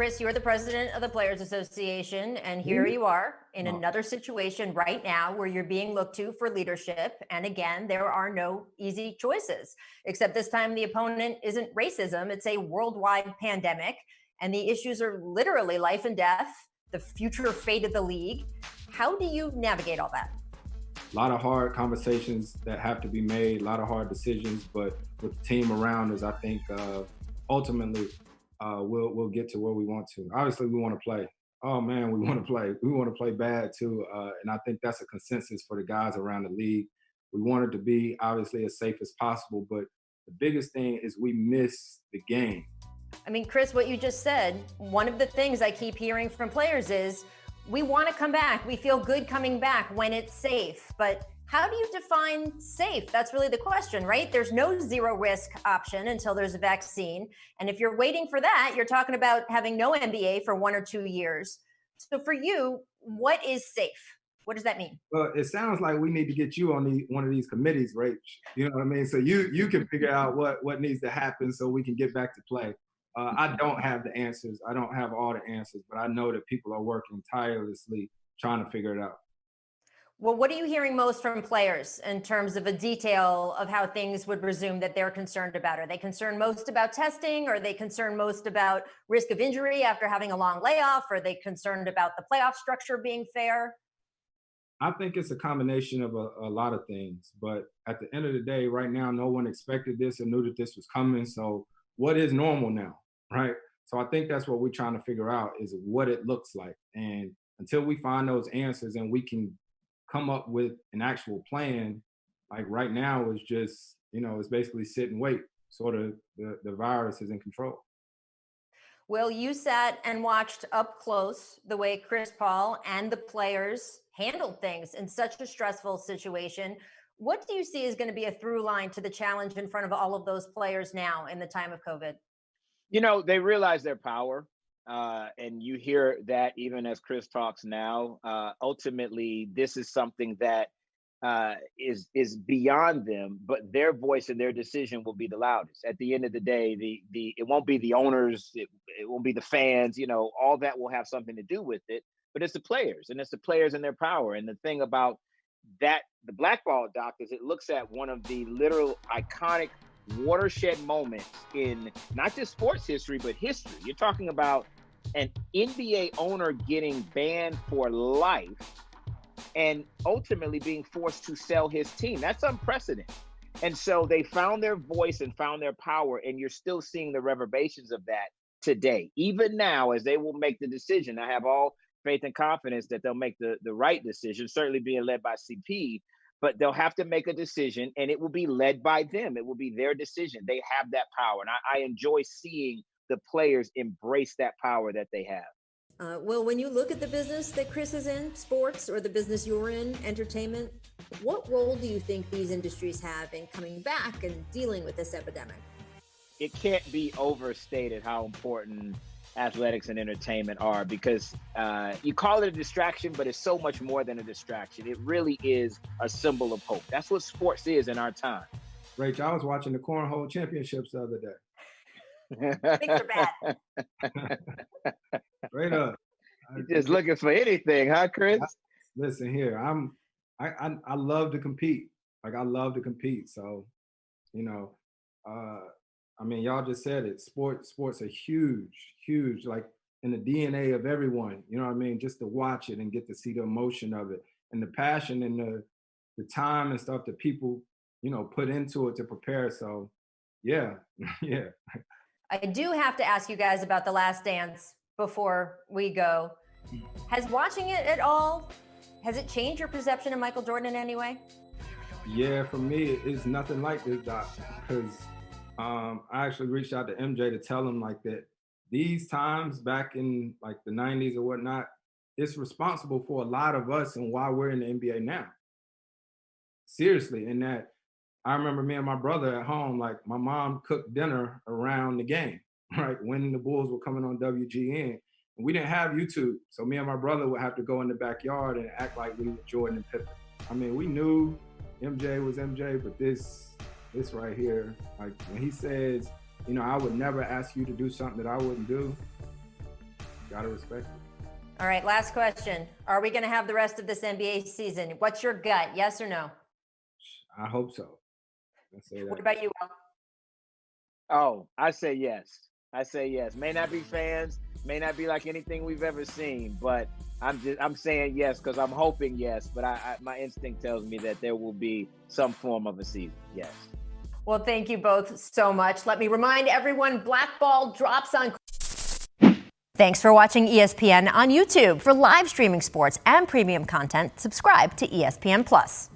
Chris, you're the president of the Players Association, and here you are in another situation right now where you're being looked to for leadership. And again, there are no easy choices, except this time the opponent isn't racism, it's a worldwide pandemic. And the issues are literally life and death, the future fate of the league. How do you navigate all that? A lot of hard conversations that have to be made, a lot of hard decisions, but with the team around us, I think ultimately we'll get to where we want to. Obviously, we want to play. Oh man, we want to play. We want to play bad too, and I think that's a consensus for the guys around the league. We want it to be obviously as safe as possible, but the biggest thing is we miss the game. I mean, Chris, what you just said, one of the things I keep hearing from players is we want to come back. We feel good coming back when it's safe. But how do you define safe? That's really the question, right? There's no zero risk option until there's a vaccine. And if you're waiting for that, you're talking about having no NBA for 1 or 2 years. So for you, what is safe? What does that mean? Well, it sounds like we need to get you on one of these committees, Rach. You know what I mean? So you can figure out what needs to happen so we can get back to play. I don't have the answers. I don't have all the answers, but I know that people are working tirelessly trying to figure it out. Well, what are you hearing most from players in terms of a detail of how things would resume that they're concerned about? Are they concerned most about testing? Are they concerned most about risk of injury after having a long layoff? Are they concerned about the playoff structure being fair? I think it's a combination of a lot of things. But at the end of the day, right now, no one expected this or knew that this was coming. So what is normal now, right? So I think that's what we're trying to figure out is what it looks like. And until we find those answers and we can come up with an actual plan, like right now is just, it's basically sit and wait. Sort of the virus is in control. Well, you sat and watched up close the way Chris Paul and the players handled things in such a stressful situation. What do you see is going to be a through line to the challenge in front of all of those players now in the time of COVID? They realize their power. And you hear that even as Chris talks now. Ultimately, this is something that is beyond them, but their voice and their decision will be the loudest. At the end of the day, it won't be the owners, it won't be the fans, all that will have something to do with it, but it's the players, and it's the players and their power. And the thing about that, the blackball doctors, it looks at one of the literal iconic watershed moments in not just sports history, but history. You're talking about an NBA owner getting banned for life and ultimately being forced to sell his team. That's unprecedented. And so they found their voice and found their power, and you're still seeing the reverberations of that today. Even now, as they will make the decision, I have all faith and confidence that they'll make the right decision, certainly being led by CP, but they'll have to make a decision, and it will be led by them. It will be their decision. They have that power, and I enjoy seeing the players embrace that power that they have. Well, when you look at the business that Chris is in, sports, or the business you're in, entertainment, what role do you think these industries have in coming back and dealing with this epidemic? It can't be overstated how important athletics and entertainment are, because you call it a distraction, but it's so much more than a distraction. It really is a symbol of hope. That's what sports is in our time. Rach, I was watching the Cornhole Championships the other day. Things are bad. Straight up. You're just looking for anything, huh, Chris? Listen here, I love to compete. Like, I love to compete. So, y'all just said it. Sports are huge, like in the DNA of everyone. You know what I mean? Just to watch it and get to see the emotion of it and the passion and the time and stuff that people, put into it to prepare. So, yeah. I do have to ask you guys about The Last Dance before we go. Has watching it at all, has it changed your perception of Michael Jordan in any way? Yeah, for me, it's nothing like this, Doc, because I actually reached out to MJ to tell him like that these times back in like the 90s or whatnot, it's responsible for a lot of us and why we're in the NBA now. Seriously, in that I remember me and my brother at home, like my mom cooked dinner around the game, right? When the Bulls were coming on WGN. And we didn't have YouTube. So me and my brother would have to go in the backyard and act like we were Jordan and Pippen. I mean, we knew MJ was MJ, but this right here, like when he says, I would never ask you to do something that I wouldn't do. gotta respect it. All right, last question. Are we going to have the rest of this NBA season? What's your gut? Yes or no? I hope so. I say What that. about you, Will? Oh, I say yes. I say yes. May not be fans, may not be like anything we've ever seen, but I'm saying yes because I'm hoping yes. But my instinct tells me that there will be some form of a season. Yes. Well, thank you both so much. Let me remind everyone, Blackball drops on. Thanks for watching ESPN on YouTube. For live streaming sports and premium content, subscribe to ESPN Plus.